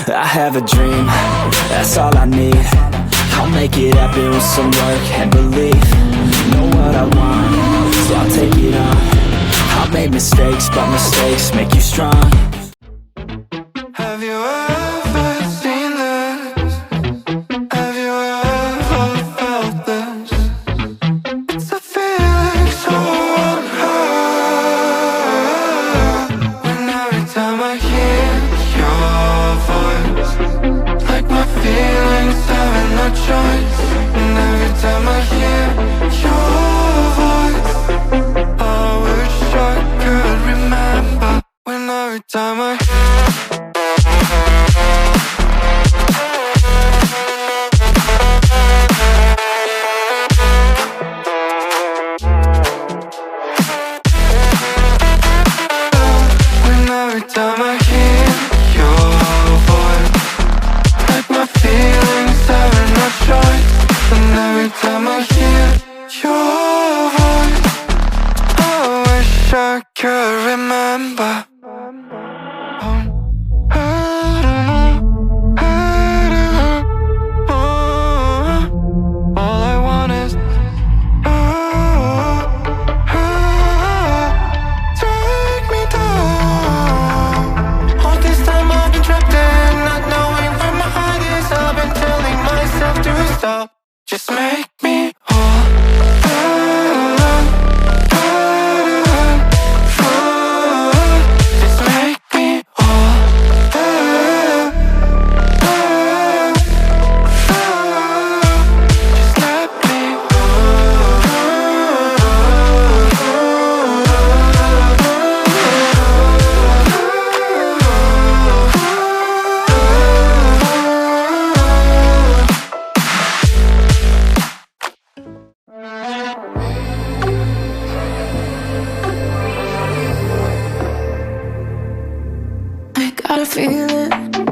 I have a dream, that's all I need. I'll make it happen with some work and belief. Know what I want, so I'll take it on. I've made mistakes, but mistakes make you strong. Have you ever seen this? Have you ever felt this? It's a feeling so unheard. When every time I hear your voice, like my feelings having no choice. And every time I hear your voice, I wish I could remember. When every time I every time I hear your voice, like my feelings having no choice. And every time I hear your voice, I wish I could remember. All I want is take me down. All this time I've been trapped in, not knowing where my heart is. I've been telling myself to stop. Just make me whole. Just make me whole. Just let me I gotta feel it.